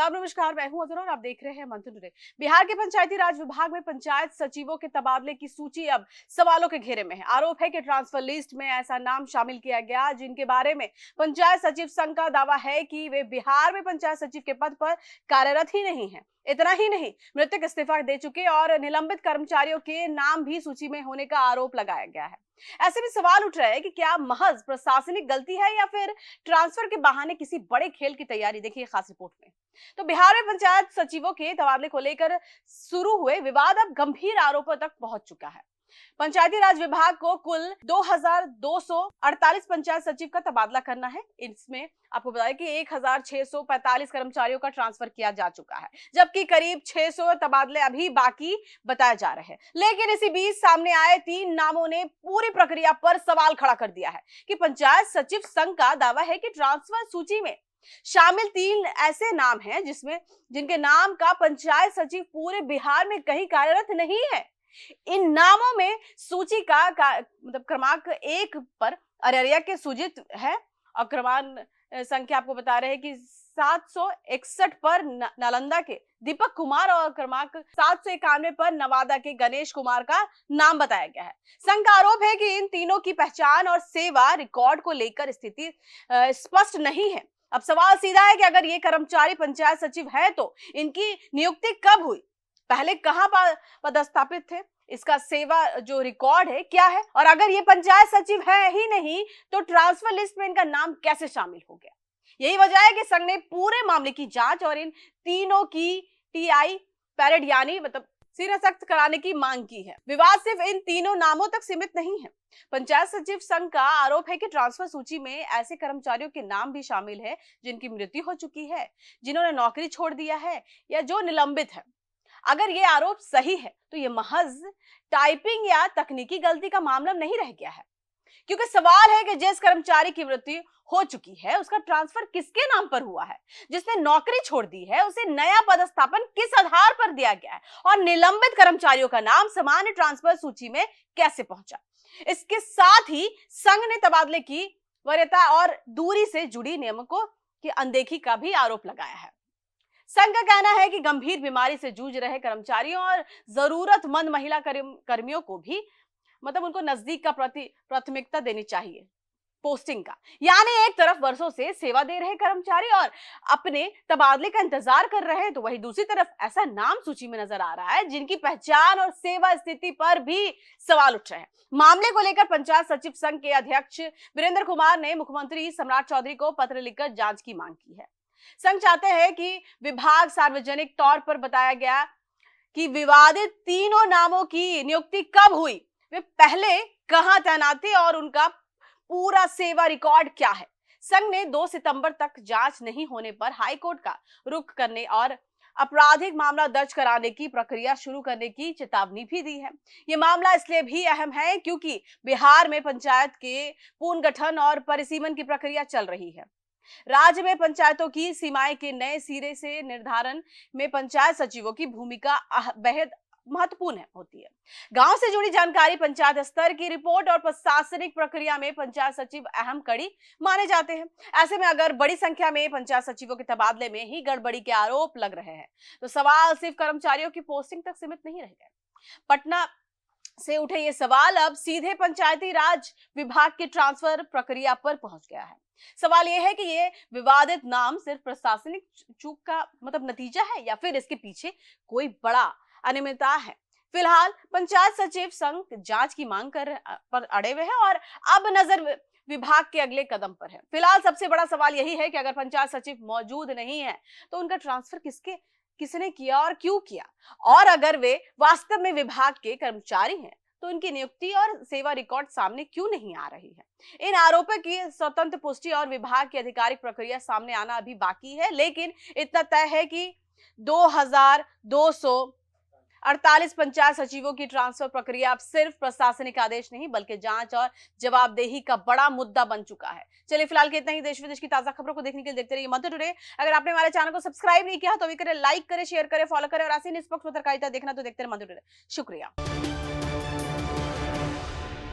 आदाब नमस्कार, मैं हूं अजर और आप देख रहे हैं मंथन टुडे। बिहार के पंचायती राज विभाग में पंचायत सचिवों के तबादले की सूची अब सवालों के घेरे में है। आरोप है कि ट्रांसफर लिस्ट में ऐसा नाम शामिल किया गया जिनके बारे में पंचायत सचिव संघ का दावा है कि वे बिहार में पंचायत सचिव के पद पर कार्यरत ही नहीं है। इतना ही नहीं, मृतक इस्तीफा दे चुके और निलंबित कर्मचारियों के नाम भी सूची में होने का आरोप लगाया गया है। ऐसे में सवाल उठ रहा है कि क्या महज प्रशासनिक गलती है या फिर ट्रांसफर के बहाने किसी बड़े खेल की तैयारी। देखिए खास रिपोर्ट में। तो बिहार में पंचायत सचिवों के तबादले को लेकर शुरू हुए विवाद अब गंभीर आरोपों तक पहुंच चुका है। पंचायती राज विभाग को कुल 2248 पंचायत सचिव का तबादला करना है। इसमें आपको बताया कि 1645 कर्मचारियों का ट्रांसफर किया जा चुका है, जबकि करीब 600 तबादले अभी बाकी बताए जा रहे हैं। लेकिन इसी बीच सामने आए 3 नामों ने पूरी प्रक्रिया पर सवाल खड़ा कर दिया है कि पंचायत सचिव संघ का दावा है कि ट्रांसफर सूची में शामिल 3 ऐसे नाम हैं जिनके नाम का पंचायत सचिव पूरे बिहार में कहीं कार्यरत नहीं है। इन नामों में सूची का मतलब क्रमांक 1 पर अररिया के सुजीत है और क्रमांक संख्या आपको बता रहे हैं कि 761 पर नालंदा के दीपक कुमार और क्रमांक 791 पर नवादा के गणेश कुमार का नाम बताया गया है। संघ का आरोप है कि इन तीनों की पहचान और सेवा रिकॉर्ड को लेकर स्थिति स्पष्ट नहीं है। अब सवाल सीधा है कि अगर ये कर्मचारी पंचायत सचिव है तो इनकी नियुक्ति कब हुई, पहले कहां पदस्थापित थे, इसका सेवा जो रिकॉर्ड है क्या है, और अगर ये पंचायत सचिव है ही नहीं तो ट्रांसफर लिस्ट में इनका नाम कैसे शामिल हो गया। यही वजह है कि संघ ने पूरे मामले की जांच और इन तीनों की टीआई पैरेड यानी मतलब सीना सख्त कराने की मांग की है। विवाद सिर्फ इन तीनों नामों तक सीमित नहीं है। पंचायत सचिव संघ का आरोप है कि ट्रांसफर सूची में ऐसे कर्मचारियों के नाम भी शामिल है जिनकी मृत्यु हो चुकी है, जिन्होंने नौकरी छोड़ दिया है या जो निलंबित है। अगर ये आरोप सही है तो ये महज टाइपिंग या तकनीकी गलती का मामला नहीं रह गया है, क्योंकि सवाल है कि जिस कर्मचारी की मृत्यु हो चुकी है उसका ट्रांसफर किसके नाम पर हुआ है, जिसने नौकरी छोड़ दी है उसे नया पदस्थापन किस आधार पर दिया गया है, और निलंबित कर्मचारियों का नाम सामान्य ट्रांसफर सूची में कैसे पहुंचा। इसके साथ ही संघ ने तबादले की वरीयता और दूरी से जुड़ी नियमों की अनदेखी का भी आरोप लगाया है। संघ का कहना है कि गंभीर बीमारी से जूझ रहे कर्मचारियों और जरूरतमंद महिला कर्मियों को भी मतलब उनको नजदीक का प्राथमिकता देनी चाहिए पोस्टिंग का। यानी एक तरफ वर्षों से सेवा दे रहे कर्मचारी और अपने तबादले का इंतजार कर रहे हैं, तो वहीं दूसरी तरफ ऐसा नाम सूची में नजर आ रहा है जिनकी पहचान और सेवा स्थिति पर भी सवाल उठ रहे हैं। मामले को लेकर पंचायत सचिव संघ के अध्यक्ष वीरेंद्र कुमार ने मुख्यमंत्री सम्राट चौधरी को पत्र लिखकर जांच की मांग की है। संघ चाहते हैं कि विभाग सार्वजनिक तौर पर बताया गया कि विवादित तीनों नामों की नियुक्ति कब हुई, वे पहले कहां तैनात थे और उनका पूरा सेवा रिकॉर्ड क्या है। संघ ने 2 सितंबर तक जांच नहीं होने पर हाईकोर्ट का रुख करने और आपराधिक मामला दर्ज कराने की प्रक्रिया शुरू करने की चेतावनी भी दी है। यह मामला इसलिए भी अहम है क्योंकि बिहार में पंचायत के पुनर्गठन और परिसीमन की प्रक्रिया चल रही है। राज्य में पंचायतों की सीमाएं के नए सिरे से निर्धारण में पंचायत सचिवों की भूमिका बेहद महत्वपूर्ण होती है। गांव से जुड़ी जानकारी, पंचायत स्तर की रिपोर्ट और प्रशासनिक प्रक्रिया में पंचायत सचिव अहम कड़ी माने जाते हैं। ऐसे में अगर बड़ी संख्या में पंचायत सचिवों के तबादले में ही गड़बड़ी के आरोप लग रहे हैं तो सवाल सिर्फ कर्मचारियों की पोस्टिंग तक सीमित नहीं रह गए। पटना से उठे ये सवाल अब सीधे पंचायती राज विभाग की ट्रांसफर प्रक्रिया पर पहुंच गया है। सवाल यह है कि ये विवादित नाम सिर्फ प्रशासनिक चूक का मतलब नतीजा है या फिर इसके पीछे कोई बड़ा अनियमितता है। फिलहाल पंचायत सचिव संघ जांच की मांग पर अड़े हुए हैं और अब नजर विभाग के अगले कदम पर है। फिलहाल सबसे बड़ा सवाल यही है कि अगर पंचायत सचिव मौजूद नहीं है तो उनका ट्रांसफर किसने किया और क्यों किया, और अगर वे वास्तव में विभाग के कर्मचारी हैं तो उनकी नियुक्ति और सेवा रिकॉर्ड सामने क्यों नहीं आ रही है। इन आरोपों की स्वतंत्र पुष्टि और विभाग की आधिकारिक प्रक्रिया सामने आना अभी बाकी है, लेकिन इतना तय है कि 2248 पंचायत सचिवों की ट्रांसफर प्रक्रिया अब सिर्फ प्रशासनिक आदेश नहीं बल्कि जांच और जवाबदेही का बड़ा मुद्दा बन चुका है। चलिए फिलहाल के इतना ही। देश विदेश की ताजा खबरों को देखने के लिए देखते रहिए मंथन टुडे। अगर आपने हमारे चैनल को सब्सक्राइब नहीं किया तो अभी करें, लाइक करें, शेयर करें, फॉलो करें और ऐसी निष्पक्ष पत्रकारिता देखना तो देखते रहिए मंथन टुडे। शुक्रिया।